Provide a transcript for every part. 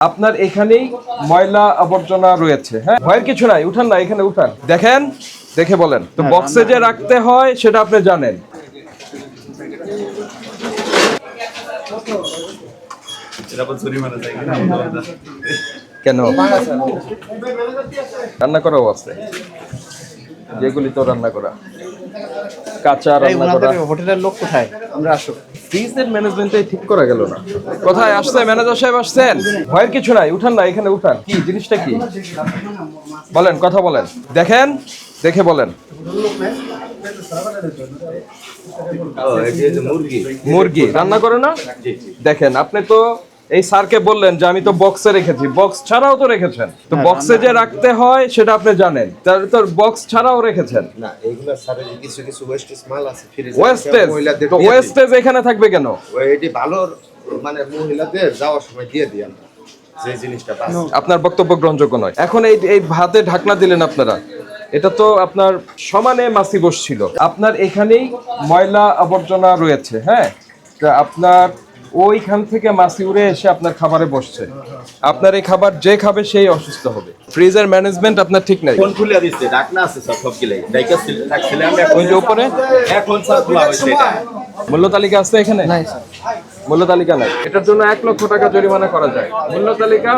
আপনার এখানেই ময়লা আবর্জনা রয়েছে। হ্যাঁ, ভয়ের কিছু নাই, উঠান না, এখানে উঠান, দেখেন, দেখে বলেন। তো বক্সে যে রাখতে হয় সেটা আপনি জানেন। কেন রান্না করাও আছে, যেগুলি তো রান্না করা কাঁচা রান্না করা। হোটেলের লোক কোথায়? আমরা আসো। ফ্রিজের ম্যানেজমেন্টটাই ঠিক করা গেল না। কোথায় আসছে ম্যানেজার সাহেব? আসছেন? ভয়ের কিছু নাই, উঠান না, এখানে উঠান। কি জিনিসটা কি বলেন, কথা বলেন, দেখেন, দেখে বলেন। মুরগি রান্না করে না? দেখেন, আপনি তো এই স্যারকে বললেন যে আমি তো বক্সে রেখেছি, বক্স ছাড়াও তো রেখেছেন। তো বক্সে যে রাখতে হয় সেটা আপনি জানেন, তার তো বক্স ছাড়াও রেখেছেন। না, এগুলা স্যারের কিছু কিছু ওয়েস্টেজ মাল আছে ফ্রিজে। ওয়েস্টেজ, তো ওয়েস্টেজ এখানে থাকবে কেন? এটি ভালো, মানে মহিলাদের যাওয়ার সময় দিয়ে দিই আমরা যে জিনিসটা পাস। আপনার বক্তব্য গ্রহণযোগ্য নয়। এখন এই ভাতে ঢাকনা দিলেন আপনারা, এটা তো আপনার সমানে মাছি বসছিল। আপনার এখানেই ময়লা আবর্জনা রয়েছে। হ্যাঁ, আপনার ওইখান থেকে মাছি উড়ে এসে আপনার খাবারে বসছে। আপনার এই খাবার যে খাবে সেই অসুস্থ হবে। ফ্রিজের ম্যানেজমেন্ট আপনার ঠিক নাই। ফোন খুলে দিচ্ছে, ঢাকনা আছে স্যার সব গিলাই। ডাইকা রাখছিলাম আমরা ওই যে উপরে এখন স্যার খোলা হয়েছে এটা। মূল্য তালিকা আছে এখানে? নাই স্যার, মূল্য তালিকা নাই। এটার জন্য 1 লক্ষ টাকা জরিমানা করা যায়। মূল্য তালিকা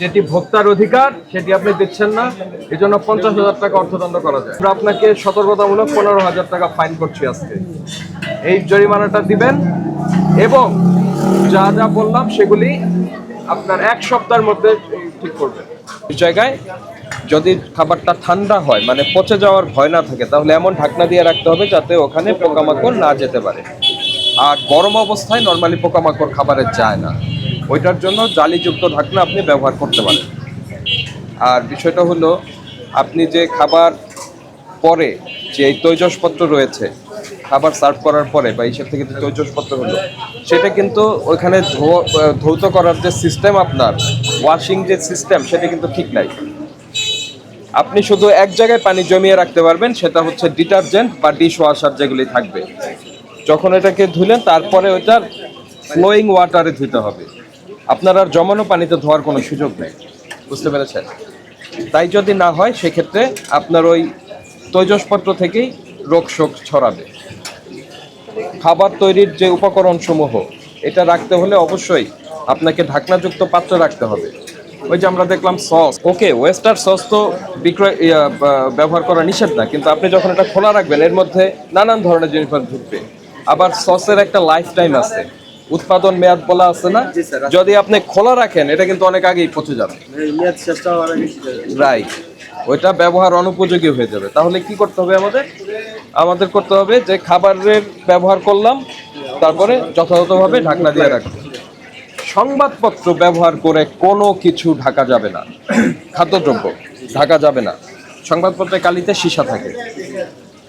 যেটি ভোক্তার অধিকার সেটি আপনি দিচ্ছেন না, এই জন্য 50,000 টাকা অর্থদণ্ড করা যায়। আমরা আপনাকে সতর্কতামূলক 15,000 টাকা ফাইন করছি আজকে। এই জরিমানাটা দিবেন এবং যা যা বললাম সেগুলি আপনার 1 সপ্তাহের মধ্যে ঠিক করবেন। এই জায়গায় যদি খাবারটা ঠান্ডা হয়, মানে পচে যাওয়ার ভয় না থাকে, তাহলে এমন ঢাকনা দিয়ে রাখতে হবে যাতে ওখানে পোকামাকড় না যেতে পারে। আর গরম অবস্থায় নরমালি পোকামাকড় খাবারে যায় না, ওইটার জন্য জালিযুক্ত ঢাকনা আপনি ব্যবহার করতে পারেন। আর বিষয়টা হলো, আপনি যে খাবার পরে যে তৈজসপত্র রয়েছে, খাবার সার্ভ করার পরে বা এইসব থেকে যে তৈজসপত্র হলো, সেটা কিন্তু ওইখানে ধৌত করার যে সিস্টেম, আপনার ওয়াশিং যে সিস্টেম, সেটা কিন্তু ঠিক নাই। আপনি শুধু এক জায়গায় পানি জমিয়ে রাখতে পারবেন, সেটা হচ্ছে ডিটারজেন্ট বা ডিশ ওয়াশার যেগুলি থাকবে। যখন এটাকে ধুলেন তারপরে ওইটার ফ্লোয়িং ওয়াটারে ধুতে হবে। আপনার আর জমানো পানিতে ধোয়ার কোনো সুযোগ নেই, বুঝতে পেরেছেন? তাই যদি না হয় সেক্ষেত্রে আপনার ওই তৈজসপত্র থেকেই রোগ শোক ছড়াবে। খাবার তৈরির যে উপকরণসমূহ, এটা রাখতে হলে অবশ্যই আপনাকে ঢাকনাযুক্ত পাত্র রাখতে হবে। ওই যে আমরা দেখলাম সস, ওকে, ওয়েস্টার সস তো ব্যবহার করা নিষেধ না, কিন্তু আপনি যখন এটা খোলা রাখবেন এর মধ্যে নানান ধরনের জিনিস ঢুকবে। আবার সসের একটা লাইফ টাইম আছে, উৎপাদন মেয়াদ বলা আছে না? যদি আপনি খোলা রাখেন এটা কিন্তু অনেক আগেই পচে যাবে, রাইট, ওইটা ব্যবহার অনুপযোগী হয়ে যাবে। তাহলে কি করতে হবে আমাদের করতে হবে যে খাবারের ব্যবহার করলাম, তারপরে যথাযথভাবে ঢাকনা দিয়ে রাখবো। সংবাদপত্র ব্যবহার করে কোনো কিছু ঢাকা যাবে না, খাদ্যদ্রব্য ঢাকা যাবে না। সংবাদপত্রের কালিতে সীসা থাকে।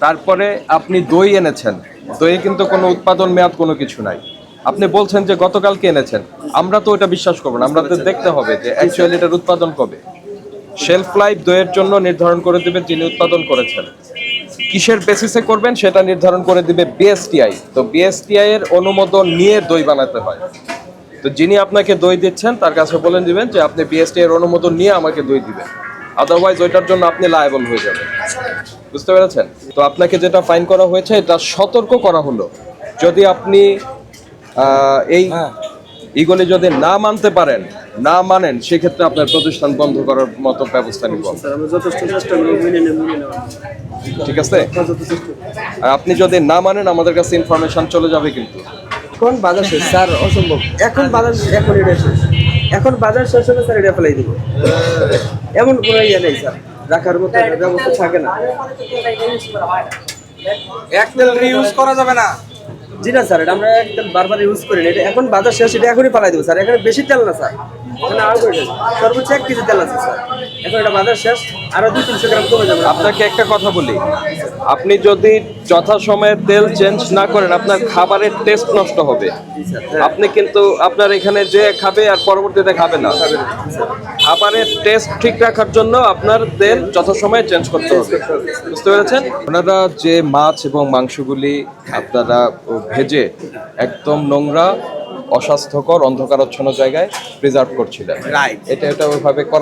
তারপরে আপনি দই এনেছেন, দইয়ে কিন্তু কোনো উৎপাদন মেয়াদ কোনো কিছু নাই। আপনি বলছেন যে গতকালকে এনেছেন, আমরা তো ওটা বিশ্বাস করবো না। আমরা তো দেখতে হবে যে অ্যাকচুয়ালি এটার উৎপাদন কবে। শেলফ লাইফ দইয়ের জন্য নির্ধারণ করে দেবে যিনি উৎপাদন করেছেন। কিসের বেসিসে করবেন সেটা নির্ধারণ করে দিবে বিএসটিআই। তো বিএসটিআই এর অনুমোদন নিয়ে দই বানাতে হয়। তো যিনি আপনাকে দই দিচ্ছেন তার কাছে বলে দিবেন যে আপনি বিএসটিআই এর অনুমোদন নিয়ে আমাকে দই দিবেন, আদারওয়াইজ ওইটার জন্য আপনি লায়াবল হয়ে যাবেন। বুঝতে পেরেছেন? তো আপনাকে যেটা ফাইন করা হয়েছে এটা সতর্ক করা হলো। যদি আপনি এইগুলি যদি না মানতে পারেন, না মানেন, সেক্ষেত্রে আপনার প্রতিষ্ঠান বন্ধ করার মতো ব্যবস্থা নিব। ঠিক আছে? আর আপনি যদি না মানেন আমাদের কাছে ইনফরমেশন চলে যাবে কিন্তু। এখন বাজার শেষ স্যার, অসম্ভব। এখন বাজার শেষ, এখন এটা শেষ, এখন বাজার শেষ হলে স্যার এটা ফেলাই দিব। এমন কোনো ইয়ে নেই স্যার, রাখার মতো ব্যবস্থা থাকে না। এক তেল রিউজ করা যাবে না। জি না স্যার, এটা আমরা একদম বারবার ইউজ করি না। এটা এখন বাজার শেষ, এটা এখনই ফেলাই দেবো স্যার। এখানে বেশি তেল না স্যার, এখানে আরো সর্বোচ্চ 1 কেজি তেল আছে স্যার। এখন এটা বাজার শেষ, আরো 200-300 গ্রাম কমে যাবে। আপনাকে একটা কথা বলি, আপনি যদি যথাসময়ে তেল চেঞ্জ না করেন আপনার খাবারের টেস্ট নষ্ট হবে। আপনি কিন্তু আপনার এখানে যে খাবে আর পরবর্তীতে খাবে না। খাবারের টেস্ট ঠিক রাখার জন্য আপনার তেল যথাসময়ে চেঞ্জ করতে হবে। বুঝতে পেরেছেন? ওনারা যে মাছ এবং মাংসগুলি আপনারা ভেজে একদম নোংরা, অস্বাস্থ্যকর অন্ধকারাচ্ছন্ন জায়গায় প্রিজার্ভ করছিলেন। Right. এটা ওইভাবে করা